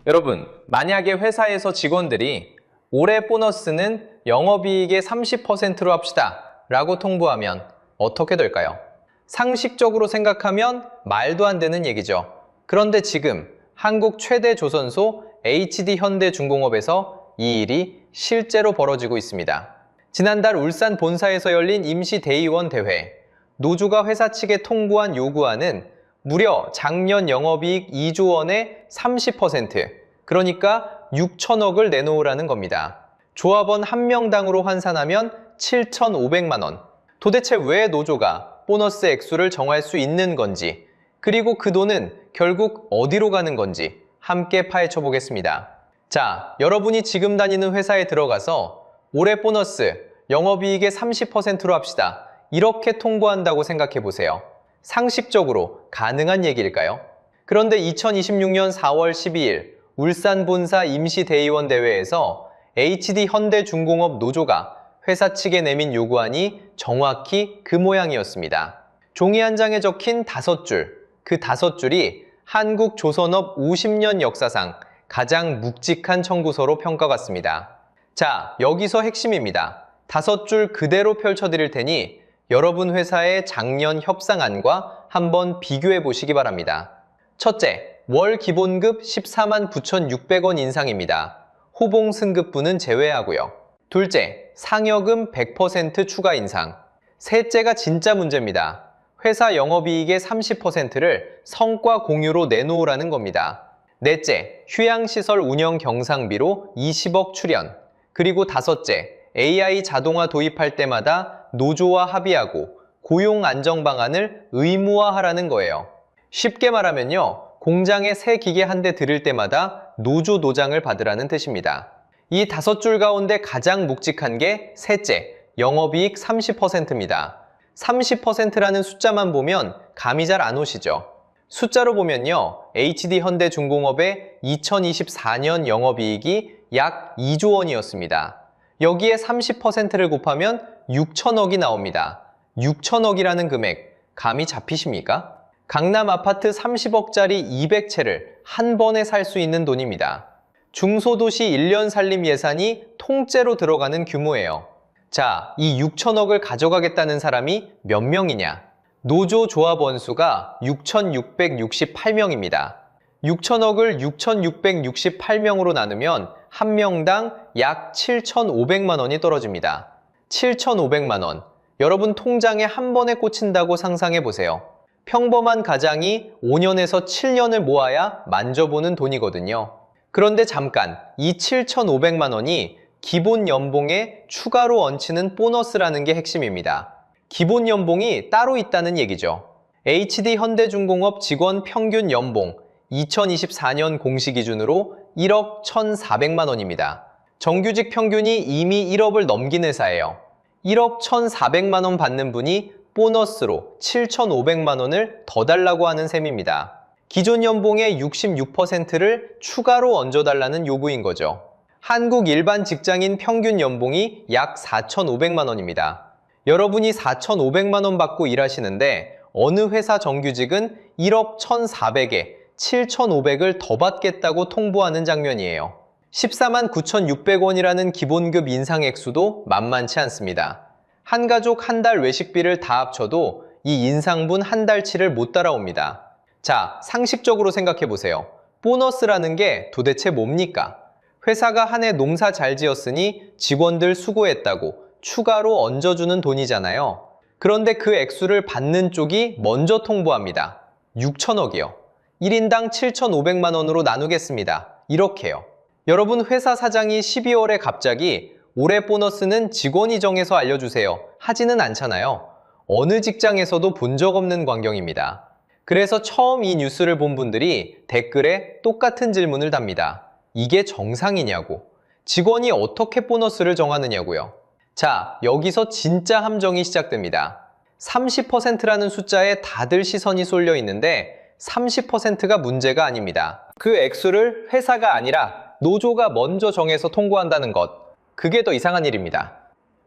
여러분, 만약에 회사에서 직원들이 올해 보너스는 영업이익의 30%로 합시다 라고 통보하면 어떻게 될까요? 상식적으로 생각하면 말도 안 되는 얘기죠. 그런데 지금 한국 최대 조선소 HD현대중공업에서 이 일이 실제로 벌어지고 있습니다. 지난달 울산 본사에서 열린 임시 대의원 대회, 노조가 회사 측에 통보한 요구안은 무려 작년 영업이익 2조 원의 30%, 그러니까 6천억을 내놓으라는 겁니다. 조합원 한 명당으로 환산하면 7,500만 원. 도대체 왜 노조가 보너스 액수를 정할 수 있는 건지, 그리고 그 돈은 결국 어디로 가는 건지 함께 파헤쳐 보겠습니다. 자, 여러분이 지금 다니는 회사에 들어가서 올해 보너스 영업이익의 30%로 합시다, 이렇게 통보한다고 생각해 보세요. 상식적으로 가능한 얘기일까요? 그런데 2026년 4월 12일 울산 본사 임시대의원 대회에서 HD현대중공업 노조가 회사 측에 내민 요구안이 정확히 그 모양이었습니다. 종이 한 장에 적힌 5줄, 그 5줄이 한국 조선업 50년 역사상 가장 묵직한 청구서로 평가받습니다. 자, 여기서 핵심입니다. 5줄 그대로 펼쳐드릴 테니 여러분 회사의 작년 협상안과 한번 비교해 보시기 바랍니다. 첫째, 월 기본급 14만 9,600원 인상입니다. 호봉 승급분은 제외하고요. 둘째, 상여금 100% 추가 인상. 셋째가 진짜 문제입니다. 회사 영업이익의 30%를 성과 공유로 내놓으라는 겁니다. 넷째, 휴양시설 운영 경상비로 20억 출연. 그리고 다섯째, AI 자동화 도입할 때마다 노조와 합의하고 고용 안정 방안을 의무화하라는 거예요. 쉽게 말하면요, 공장에 새 기계 한 대 들일 때마다 노조 도장을 받으라는 뜻입니다. 이 5줄 가운데 가장 묵직한 게 셋째, 영업이익 30%입니다. 30%라는 숫자만 보면 감이 잘 안 오시죠? 숫자로 보면요, HD현대중공업의 2024년 영업이익이 약 2조 원이었습니다. 여기에 30%를 곱하면 6천억이 나옵니다. 6천억이라는 금액, 감이 잡히십니까? 강남 아파트 30억짜리 200채를 한 번에 살 수 있는 돈입니다. 중소도시 1년 살림 예산이 통째로 들어가는 규모예요. 자, 이 6천억을 가져가겠다는 사람이 몇 명이냐? 노조 조합원 수가 6,668명입니다. 6천억을 6,668명으로 나누면 한 명당 약 7,500만 원이 떨어집니다. 7,500만 원. 여러분 통장에 한 번에 꽂힌다고 상상해 보세요. 평범한 가장이 5년에서 7년을 모아야 만져보는 돈이거든요. 그런데 잠깐, 이 7,500만 원이 기본 연봉에 추가로 얹히는 보너스라는 게 핵심입니다. 기본 연봉이 따로 있다는 얘기죠. HD현대중공업 직원 평균 연봉 2024년 공시 기준으로 1억 1,400만 원입니다. 정규직 평균이 이미 1억을 넘긴 회사예요. 1억 1,400만 원 받는 분이 보너스로 7,500만 원을 더 달라고 하는 셈입니다. 기존 연봉의 66%를 추가로 얹어달라는 요구인 거죠. 한국 일반 직장인 평균 연봉이 약 4,500만 원입니다. 여러분이 4,500만 원 받고 일하시는데 어느 회사 정규직은 1억 1,400에 7,500을 더 받겠다고 통보하는 장면이에요. 14만 9,600원이라는 기본급 인상 액수도 만만치 않습니다. 한 가족 한 달 외식비를 다 합쳐도 이 인상분 한 달치를 못 따라옵니다. 자, 상식적으로 생각해 보세요. 보너스라는 게 도대체 뭡니까? 회사가 한 해 농사 잘 지었으니 직원들 수고했다고 추가로 얹어주는 돈이잖아요. 그런데 그 액수를 받는 쪽이 먼저 통보합니다. 6천억이요. 1인당 7,500만 원으로 나누겠습니다. 이렇게요. 여러분 회사 사장이 12월에 갑자기 올해 보너스는 직원이 정해서 알려주세요 하지는 않잖아요. 어느 직장에서도 본 적 없는 광경입니다. 그래서 처음 이 뉴스를 본 분들이 댓글에 똑같은 질문을 답니다. 이게 정상이냐고. 직원이 어떻게 보너스를 정하느냐고요. 자, 여기서 진짜 함정이 시작됩니다. 30%라는 숫자에 다들 시선이 쏠려 있는데 30%가 문제가 아닙니다. 그 액수를 회사가 아니라 노조가 먼저 정해서 통보한다는 것. 그게 더 이상한 일입니다.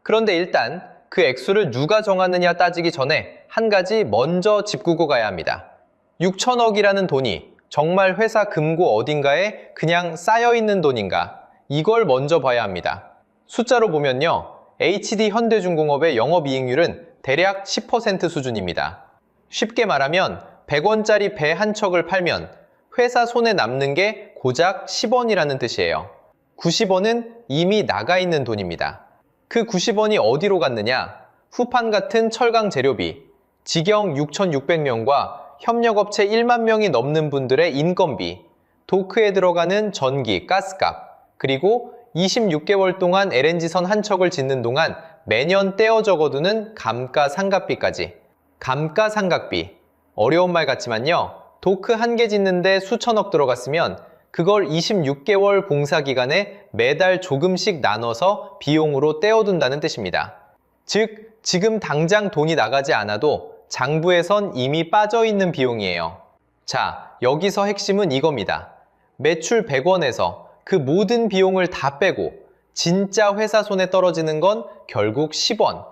그런데 일단 그 액수를 누가 정하느냐 따지기 전에 한 가지 먼저 짚고 가야 합니다. 6천억이라는 돈이 정말 회사 금고 어딘가에 그냥 쌓여있는 돈인가? 이걸 먼저 봐야 합니다. 숫자로 보면요. HD 현대중공업의 영업이익률은 대략 10% 수준입니다. 쉽게 말하면 100원짜리 배 한 척을 팔면 회사 손에 남는 게 고작 10원이라는 뜻이에요. 90원은 이미 나가 있는 돈입니다. 그 90원이 어디로 갔느냐? 후판 같은 철강 재료비, 직영 6,600명과 협력업체 1만 명이 넘는 분들의 인건비, 도크에 들어가는 전기, 가스값, 그리고 26개월 동안 LNG선 한 척을 짓는 동안 매년 떼어 적어두는 감가상각비까지. 감가상각비. 어려운 말 같지만요. 도크 한 개 짓는데 수천억 들어갔으면 그걸 26개월 공사 기간에 매달 조금씩 나눠서 비용으로 떼어둔다는 뜻입니다. 즉, 지금 당장 돈이 나가지 않아도 장부에선 이미 빠져있는 비용이에요. 자, 여기서 핵심은 이겁니다. 매출 100원에서 그 모든 비용을 다 빼고 진짜 회사 손에 떨어지는 건 결국 10원.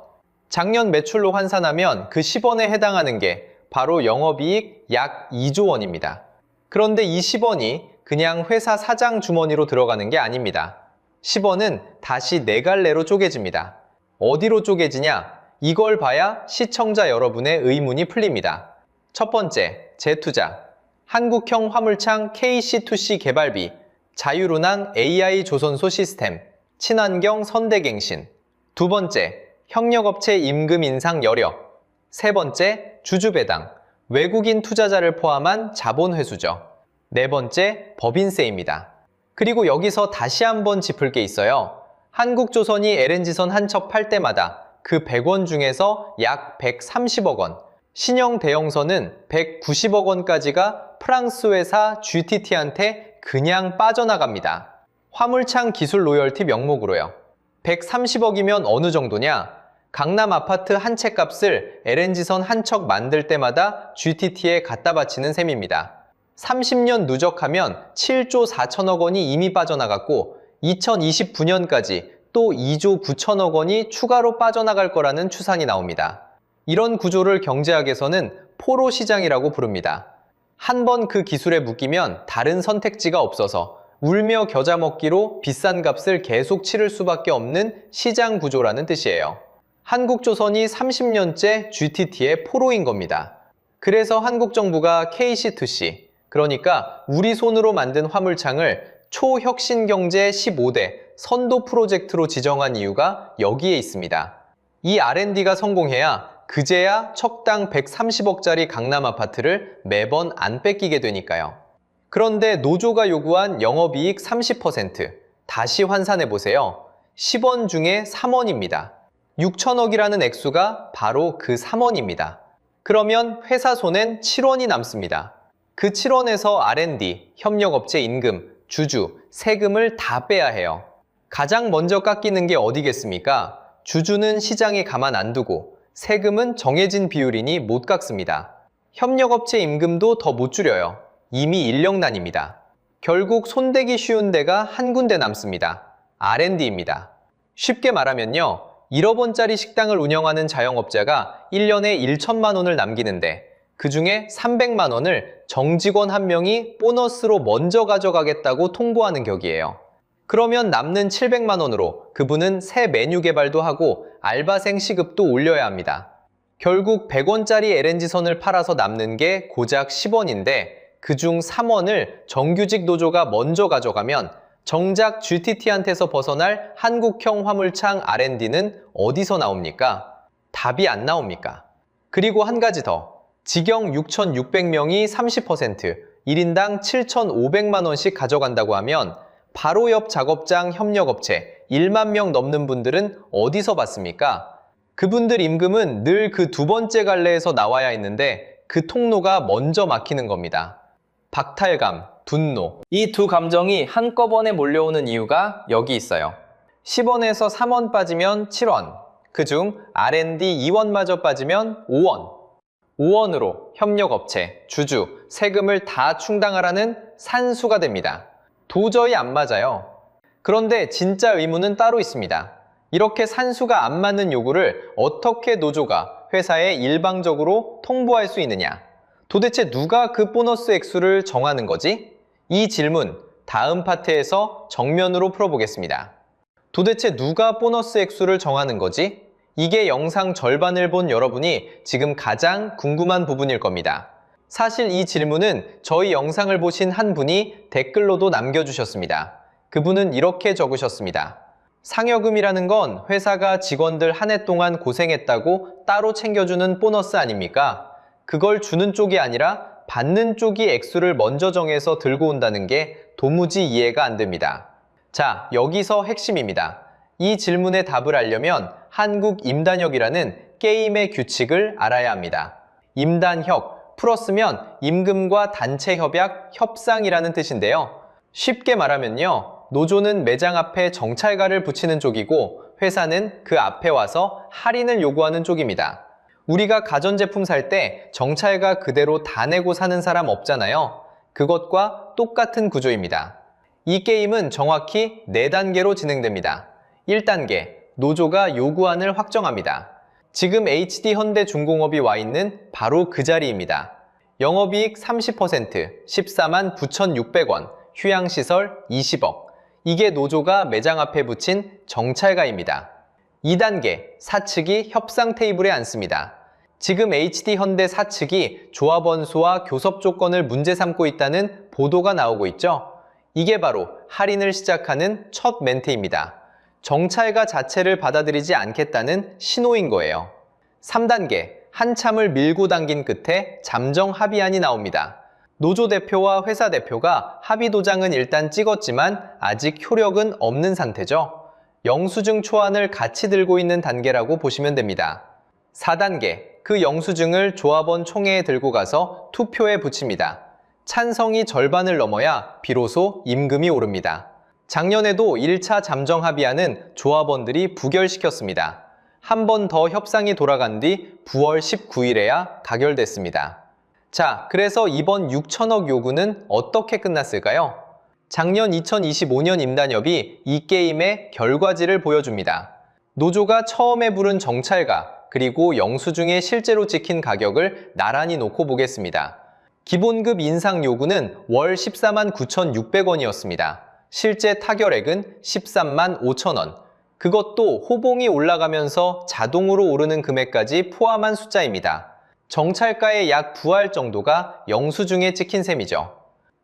작년 매출로 환산하면 그 10원에 해당하는 게 바로 영업이익 약 2조 원입니다. 그런데 이 10원이 그냥 회사 사장 주머니로 들어가는 게 아닙니다. 10원은 다시 네 갈래로 쪼개집니다. 어디로 쪼개지냐? 이걸 봐야 시청자 여러분의 의문이 풀립니다. 첫 번째, 재투자. 한국형 화물창 KC2C 개발비, 자율운항 AI 조선소 시스템, 친환경 선대갱신. 두 번째, 협력업체 임금 인상 여력. 세 번째, 주주배당, 외국인 투자자를 포함한 자본 회수죠. 네 번째, 법인세입니다. 그리고 여기서 다시 한번 짚을 게 있어요. 한국조선이 LNG선 한 척 팔 때마다 그 100원 중에서 약 130억 원, 신형 대형선은 190억 원까지가 프랑스 회사 GTT한테 그냥 빠져나갑니다. 화물창 기술 로열티 명목으로요. 130억이면 어느 정도냐? 강남 아파트 한 채 값을 LNG선 한 척 만들 때마다 GTT에 갖다 바치는 셈입니다. 30년 누적하면 7조 4천억 원이 이미 빠져나갔고 2029년까지 또 2조 9천억 원이 추가로 빠져나갈 거라는 추산이 나옵니다. 이런 구조를 경제학에서는 포로 시장이라고 부릅니다. 한번 그 기술에 묶이면 다른 선택지가 없어서 울며 겨자 먹기로 비싼 값을 계속 치를 수밖에 없는 시장 구조라는 뜻이에요. 한국조선이 30년째 GTT의 포로인 겁니다. 그래서 한국 정부가 KC2C, 그러니까 우리 손으로 만든 화물창을 초혁신경제 15대 선도 프로젝트로 지정한 이유가 여기에 있습니다. 이 R&D가 성공해야 그제야 척당 130억짜리 강남 아파트를 매번 안 뺏기게 되니까요. 그런데 노조가 요구한 영업이익 30%, 다시 환산해보세요. 10원 중에 3원입니다. 6천억이라는 액수가 바로 그 3원입니다. 그러면 회사 손엔 7원이 남습니다. 그 7원에서 R&D, 협력업체 임금, 주주, 세금을 다 빼야 해요. 가장 먼저 깎이는 게 어디겠습니까? 주주는 시장에 가만 안 두고 세금은 정해진 비율이니 못 깎습니다. 협력업체 임금도 더 못 줄여요. 이미 인력난입니다. 결국 손대기 쉬운 데가 한 군데 남습니다. R&D입니다. 쉽게 말하면요. 1억 원짜리 식당을 운영하는 자영업자가 1년에 1천만 원을 남기는데 그 중에 300만 원을 정직원 한 명이 보너스로 먼저 가져가겠다고 통보하는 격이에요. 그러면 남는 700만 원으로 그분은 새 메뉴 개발도 하고 알바생 시급도 올려야 합니다. 결국 100원짜리 LNG선을 팔아서 남는 게 고작 10원인데 그중 3원을 정규직 노조가 먼저 가져가면 정작 GTT한테서 벗어날 한국형 화물창 R&D는 어디서 나옵니까? 답이 안 나옵니까? 그리고 한 가지 더. 직영 6,600명이 30%, 1인당 7,500만 원씩 가져간다고 하면 바로 옆 작업장 협력업체 1만 명 넘는 분들은 어디서 받습니까? 그분들 임금은 늘 그 두 번째 갈래에서 나와야 했는데 그 통로가 먼저 막히는 겁니다. 박탈감, 분노. 이 두 감정이 한꺼번에 몰려오는 이유가 여기 있어요. 10원에서 3원 빠지면 7원, 그중 R&D 2원마저 빠지면 5원. 5원으로 협력업체, 주주, 세금을 다 충당하라는 산수가 됩니다. 도저히 안 맞아요. 그런데 진짜 의문은 따로 있습니다. 이렇게 산수가 안 맞는 요구를 어떻게 노조가 회사에 일방적으로 통보할 수 있느냐? 도대체 누가 그 보너스 액수를 정하는 거지? 이 질문 다음 파트에서 정면으로 풀어보겠습니다. 도대체 누가 보너스 액수를 정하는 거지? 이게 영상 절반을 본 여러분이 지금 가장 궁금한 부분일 겁니다. 사실 이 질문은 저희 영상을 보신 한 분이 댓글로도 남겨주셨습니다. 그분은 이렇게 적으셨습니다. 상여금이라는 건 회사가 직원들 한 해 동안 고생했다고 따로 챙겨주는 보너스 아닙니까? 그걸 주는 쪽이 아니라 받는 쪽이 액수를 먼저 정해서 들고 온다는 게 도무지 이해가 안 됩니다. 자, 여기서 핵심입니다. 이 질문에 답을 하려면 한국임단협이라는 게임의 규칙을 알아야 합니다. 임단협, 풀었으면 임금과 단체협약, 협상이라는 뜻인데요. 쉽게 말하면요. 노조는 매장 앞에 정찰가를 붙이는 쪽이고 회사는 그 앞에 와서 할인을 요구하는 쪽입니다. 우리가 가전제품 살 때 정찰가 그대로 다 내고 사는 사람 없잖아요. 그것과 똑같은 구조입니다. 이 게임은 정확히 4단계로 진행됩니다. 1단계, 노조가 요구안을 확정합니다. 지금 HD현대중공업이 와 있는 바로 그 자리입니다. 영업이익 30%, 14만 9,600원, 휴양시설 20억. 이게 노조가 매장 앞에 붙인 정찰가입니다. 2단계, 사측이 협상 테이블에 앉습니다. 지금 HD현대 사측이 조합원수와 교섭 조건을 문제 삼고 있다는 보도가 나오고 있죠. 이게 바로 할인을 시작하는 첫 멘트입니다. 정찰가 자체를 받아들이지 않겠다는 신호인 거예요. 3단계, 한참을 밀고 당긴 끝에 잠정 합의안이 나옵니다. 노조 대표와 회사 대표가 합의 도장은 일단 찍었지만 아직 효력은 없는 상태죠. 영수증 초안을 같이 들고 있는 단계라고 보시면 됩니다. 4단계, 그 영수증을 조합원 총회에 들고 가서 투표에 붙입니다. 찬성이 절반을 넘어야 비로소 임금이 오릅니다. 작년에도 1차 잠정 합의안은 조합원들이 부결시켰습니다. 한 번 더 협상이 돌아간 뒤 9월 19일에야 가결됐습니다. 자, 그래서 이번 6천억 요구는 어떻게 끝났을까요? 작년 2025년 임단협이 이 게임의 결과지를 보여줍니다. 노조가 처음에 부른 정찰가, 그리고 영수증에 실제로 찍힌 가격을 나란히 놓고 보겠습니다. 기본급 인상 요구는 월 14만 9,600원이었습니다. 실제 타결액은 13만 5천원. 그것도 호봉이 올라가면서 자동으로 오르는 금액까지 포함한 숫자입니다. 정찰가의 약 부할 정도가 영수증에 찍힌 셈이죠.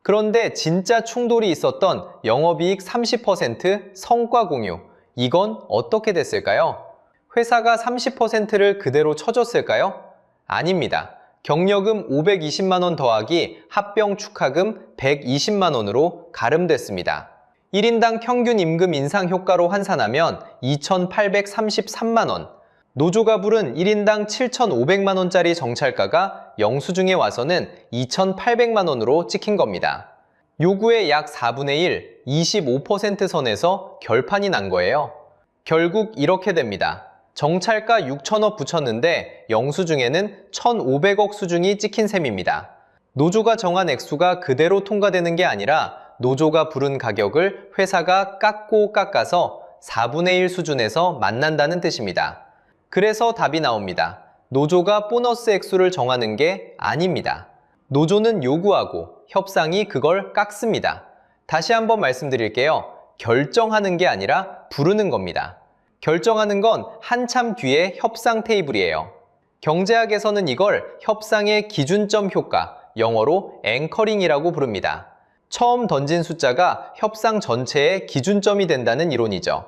그런데 진짜 충돌이 있었던 영업이익 30% 성과 공유, 이건 어떻게 됐을까요? 회사가 30%를 그대로 쳐줬을까요? 아닙니다. 경력금 520만원 더하기 합병 축하금 120만원으로 가름됐습니다. 1인당 평균 임금 인상 효과로 환산하면 2,833만원, 노조가 부른 1인당 7,500만원짜리 정찰가가 영수증에 와서는 2,800만원으로 찍힌 겁니다. 요구의 약 4분의 1, 25% 선에서 결판이 난 거예요. 결국 이렇게 됩니다. 정찰가 6천억 붙였는데 영수증에는 1,500억 수준이 찍힌 셈입니다. 노조가 정한 액수가 그대로 통과되는 게 아니라 노조가 부른 가격을 회사가 깎고 깎아서 4분의 1 수준에서 만난다는 뜻입니다. 그래서 답이 나옵니다. 노조가 보너스 액수를 정하는 게 아닙니다. 노조는 요구하고 협상이 그걸 깎습니다. 다시 한번 말씀드릴게요. 결정하는 게 아니라 부르는 겁니다. 결정하는 건 한참 뒤에 협상 테이블이에요. 경제학에서는 이걸 협상의 기준점 효과, 영어로 앵커링이라고 부릅니다. 처음 던진 숫자가 협상 전체의 기준점이 된다는 이론이죠.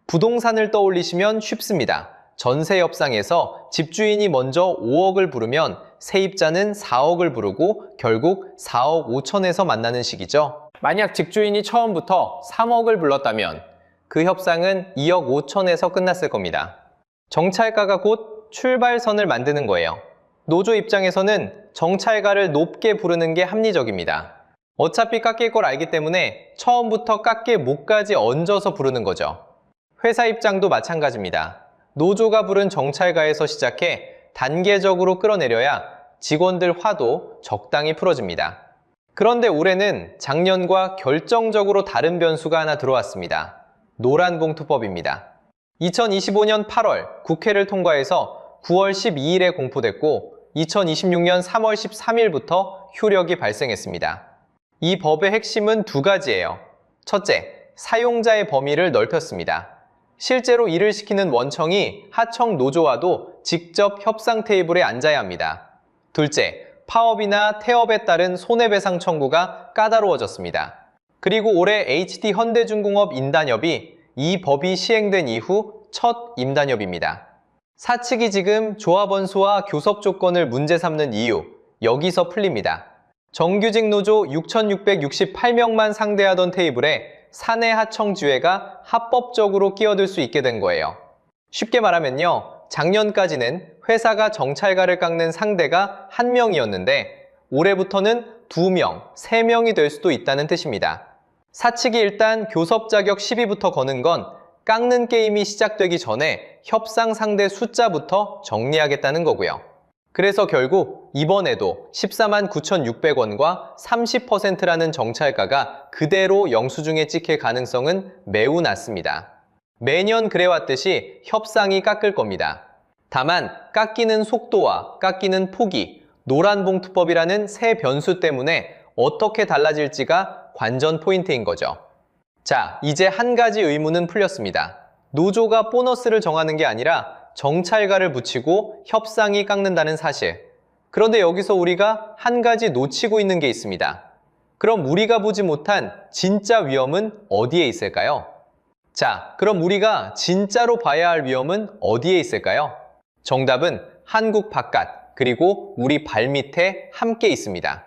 부동산을 떠올리시면 쉽습니다. 전세 협상에서 집주인이 먼저 5억을 부르면 세입자는 4억을 부르고 결국 4억 5천에서 만나는 식이죠. 만약 집주인이 처음부터 3억을 불렀다면 그 협상은 2억 5천에서 끝났을 겁니다. 정찰가가 곧 출발선을 만드는 거예요. 노조 입장에서는 정찰가를 높게 부르는 게 합리적입니다. 어차피 깎일 걸 알기 때문에 처음부터 깎일 목까지 얹어서 부르는 거죠. 회사 입장도 마찬가지입니다. 노조가 부른 정찰가에서 시작해 단계적으로 끌어내려야 직원들 화도 적당히 풀어집니다. 그런데 올해는 작년과 결정적으로 다른 변수가 하나 들어왔습니다. 노란봉투법입니다. 2025년 8월 국회를 통과해서 9월 12일에 공포됐고 2026년 3월 13일부터 효력이 발생했습니다. 이 법의 핵심은 두 가지예요. 첫째, 사용자의 범위를 넓혔습니다. 실제로 일을 시키는 원청이 하청 노조와도 직접 협상 테이블에 앉아야 합니다. 둘째, 파업이나 태업에 따른 손해배상 청구가 까다로워졌습니다. 그리고 올해 HD 현대중공업 임단협이 이 법이 시행된 이후 첫 임단협입니다. 사측이 지금 조합원 수와 교섭 조건을 문제 삼는 이유, 여기서 풀립니다. 정규직 노조 6,668명만 상대하던 테이블에 사내 하청지회가 합법적으로 끼어들 수 있게 된 거예요. 쉽게 말하면요, 작년까지는 회사가 정찰가를 깎는 상대가 1명이었는데 올해부터는 2명, 3명이 될 수도 있다는 뜻입니다. 사측이 일단 교섭 자격 시비부터 거는 건 깎는 게임이 시작되기 전에 협상 상대 숫자부터 정리하겠다는 거고요. 그래서 결국 이번에도 14만 9,600원과 30%라는 정찰가가 그대로 영수증에 찍힐 가능성은 매우 낮습니다. 매년 그래왔듯이 협상이 깎을 겁니다. 다만 깎이는 속도와 깎이는 폭이 노란봉투법이라는 새 변수 때문에 어떻게 달라질지가 관전 포인트인 거죠. 자, 이제 한 가지 의문은 풀렸습니다. 노조가 보너스를 정하는 게 아니라 정찰가를 붙이고 협상이 깎는다는 사실. 그런데 여기서 우리가 한 가지 놓치고 있는 게 있습니다. 그럼 우리가 보지 못한 진짜 위험은 어디에 있을까요? 자, 그럼 우리가 진짜로 봐야 할 위험은 어디에 있을까요? 정답은 한국 바깥, 그리고 우리 발밑에 함께 있습니다.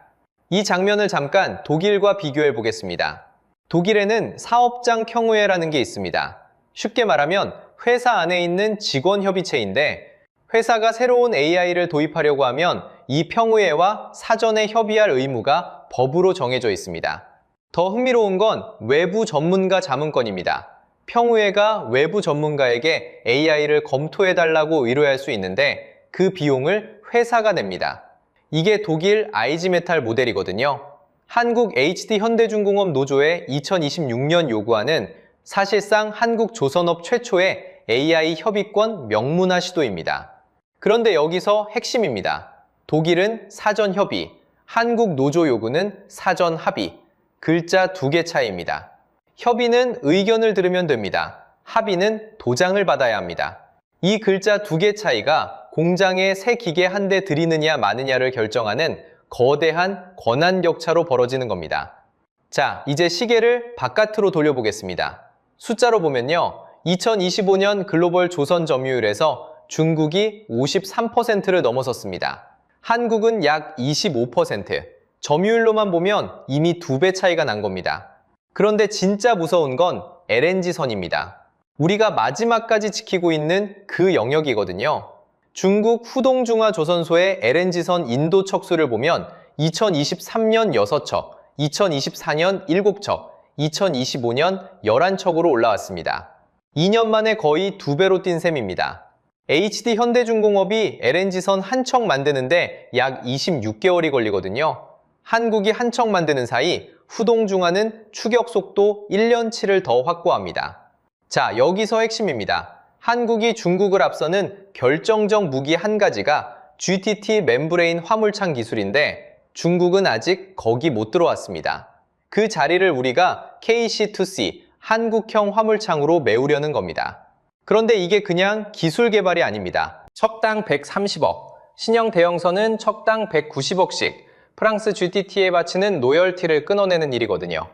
이 장면을 잠깐 독일과 비교해 보겠습니다. 독일에는 사업장 평의회라는 게 있습니다. 쉽게 말하면 회사 안에 있는 직원 협의체인데 회사가 새로운 AI를 도입하려고 하면 이 평의회와 사전에 협의할 의무가 법으로 정해져 있습니다. 더 흥미로운 건 외부 전문가 자문권입니다. 평의회가 외부 전문가에게 AI를 검토해달라고 의뢰할 수 있는데 그 비용을 회사가 냅니다. 이게 독일 IG메탈 모델이거든요. 한국 HD 현대중공업 노조의 2026년 요구안은 사실상 한국 조선업 최초의 AI 협의권 명문화 시도입니다. 그런데 여기서 핵심입니다. 독일은 사전 협의, 한국 노조 요구는 사전 합의, 글자 2개 차이입니다. 협의는 의견을 들으면 됩니다. 합의는 도장을 받아야 합니다. 이 글자 2개 차이가 공장에 새 기계 한 대 들이느냐 마느냐를 결정하는 거대한 권한 격차로 벌어지는 겁니다. 자, 이제 시계를 바깥으로 돌려보겠습니다. 숫자로 보면요, 2025년 글로벌 조선 점유율에서 중국이 53%를 넘어섰습니다. 한국은 약 25%, 점유율로만 보면 이미 2배 차이가 난 겁니다. 그런데 진짜 무서운 건 LNG선입니다. 우리가 마지막까지 지키고 있는 그 영역이거든요. 중국 후동중화조선소의 LNG선 인도 척수를 보면 2023년 6척, 2024년 7척, 2025년 11척으로 올라왔습니다. 2년 만에 거의 2배로 뛴 셈입니다. HD 현대중공업이 LNG선 한 척 만드는데 약 26개월이 걸리거든요. 한국이 한 척 만드는 사이 후동중화는 추격 속도 1년치를 더 확보합니다. 자, 여기서 핵심입니다. 한국이 중국을 앞서는 결정적 무기 한 가지가 GTT 멤브레인 화물창 기술인데 중국은 아직 거기 못 들어왔습니다. 그 자리를 우리가 KC2C, 한국형 화물창으로 메우려는 겁니다. 그런데 이게 그냥 기술 개발이 아닙니다. 척당 130억, 신형 대형선은 척당 190억씩 프랑스 GTT에 바치는 로열티를 끊어내는 일이거든요.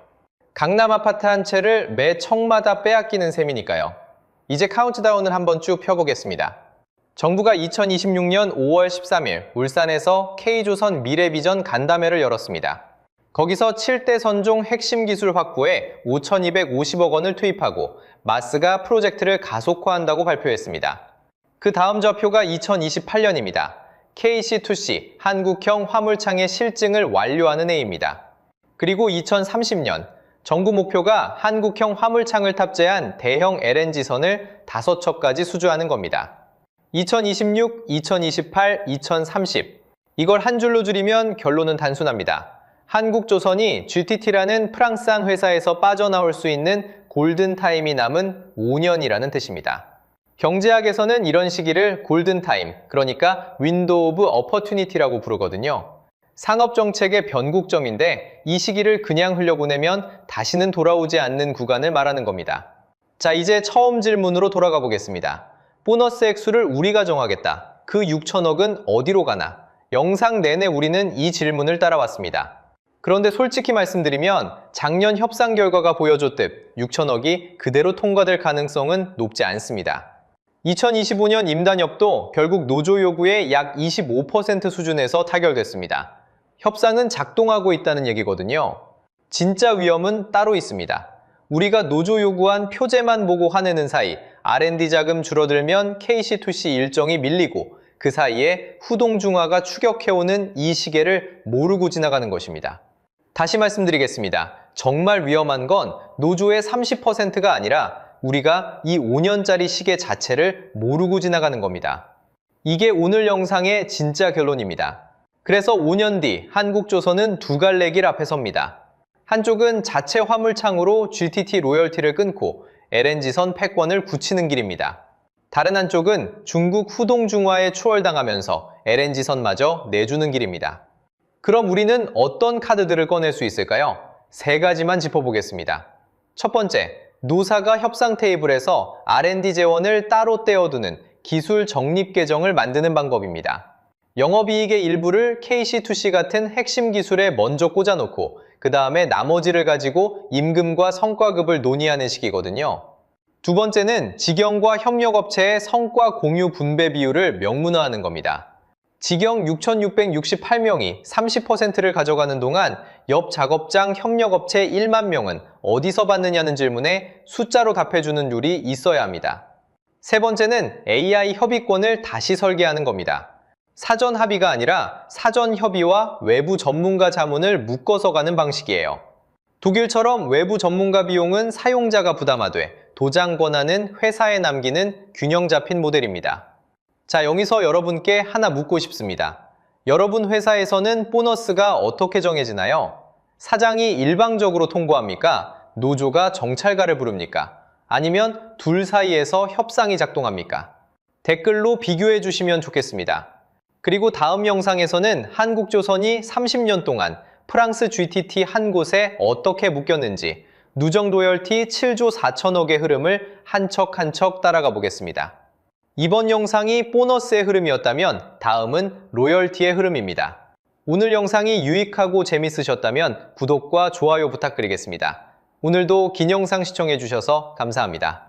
강남 아파트 한 채를 매 척마다 빼앗기는 셈이니까요. 이제 카운트다운을 한번 쭉 펴보겠습니다. 정부가 2026년 5월 13일 울산에서 K조선 미래비전 간담회를 열었습니다. 거기서 7대 선종 핵심 기술 확보에 5,250억 원을 투입하고 마스가 프로젝트를 가속화한다고 발표했습니다. 그 다음 좌표가 2028년입니다. KC2C, 한국형 화물창의 실증을 완료하는 해입니다. 그리고 2030년, 정부 목표가 한국형 화물창을 탑재한 대형 LNG선을 5척까지 수주하는 겁니다. 2026, 2028, 2030. 이걸 한 줄로 줄이면 결론은 단순합니다. 한국조선이 GTT라는 프랑스한 회사에서 빠져나올 수 있는 골든타임이 남은 5년이라는 뜻입니다. 경제학에서는 이런 시기를 골든타임, 그러니까 윈도우 오브 어퍼튜니티라고 부르거든요. 상업정책의 변곡점인데 이 시기를 그냥 흘려보내면 다시는 돌아오지 않는 구간을 말하는 겁니다. 자, 이제 처음 질문으로 돌아가 보겠습니다. 보너스 액수를 우리가 정하겠다. 그 6천억은 어디로 가나? 영상 내내 우리는 이 질문을 따라왔습니다. 그런데 솔직히 말씀드리면 작년 협상 결과가 보여줬듯 6천억이 그대로 통과될 가능성은 높지 않습니다. 2025년 임단협도 결국 노조 요구의 약 25% 수준에서 타결됐습니다. 협상은 작동하고 있다는 얘기거든요. 진짜 위험은 따로 있습니다. 우리가 노조 요구한 표제만 보고 화내는 사이 R&D 자금 줄어들면 KC2C 일정이 밀리고 그 사이에 후동중화가 추격해오는 이 시계를 모르고 지나가는 것입니다. 다시 말씀드리겠습니다. 정말 위험한 건 노조의 30%가 아니라 우리가 이 5년짜리 시계 자체를 모르고 지나가는 겁니다. 이게 오늘 영상의 진짜 결론입니다. 그래서 5년 뒤 한국조선은 두 갈래 길 앞에 섭니다. 한쪽은 자체 화물창으로 GTT 로열티를 끊고 LNG선 패권을 굳히는 길입니다. 다른 한쪽은 중국 후동중화에 추월당하면서 LNG선마저 내주는 길입니다. 그럼 우리는 어떤 카드들을 꺼낼 수 있을까요? 세 가지만 짚어보겠습니다. 첫 번째, 노사가 협상 테이블에서 R&D 재원을 따로 떼어두는 기술 적립 계정을 만드는 방법입니다. 영업이익의 일부를 KC2C 같은 핵심 기술에 먼저 꽂아놓고 그 다음에 나머지를 가지고 임금과 성과급을 논의하는 식이거든요. 두 번째는 직영과 협력업체의 성과 공유 분배 비율을 명문화하는 겁니다. 직영 6,668명이 30%를 가져가는 동안 옆 작업장 협력업체 1만 명은 어디서 받느냐는 질문에 숫자로 답해주는 룰이 있어야 합니다. 세 번째는 AI 협의권을 다시 설계하는 겁니다. 사전 합의가 아니라 사전 협의와 외부 전문가 자문을 묶어서 가는 방식이에요. 독일처럼 외부 전문가 비용은 사용자가 부담하되 도장 권한은 회사에 남기는 균형 잡힌 모델입니다. 자, 여기서 여러분께 하나 묻고 싶습니다. 여러분 회사에서는 보너스가 어떻게 정해지나요? 사장이 일방적으로 통보합니까? 노조가 정찰가를 부릅니까? 아니면 둘 사이에서 협상이 작동합니까? 댓글로 비교해 주시면 좋겠습니다. 그리고 다음 영상에서는 한국조선이 30년 동안 프랑스 GTT 한 곳에 어떻게 묶였는지 누정 로열티 7조 4천억의 흐름을 한 척 한 척 따라가 보겠습니다. 이번 영상이 보너스의 흐름이었다면 다음은 로열티의 흐름입니다. 오늘 영상이 유익하고 재밌으셨다면 구독과 좋아요 부탁드리겠습니다. 오늘도 긴 영상 시청해 주셔서 감사합니다.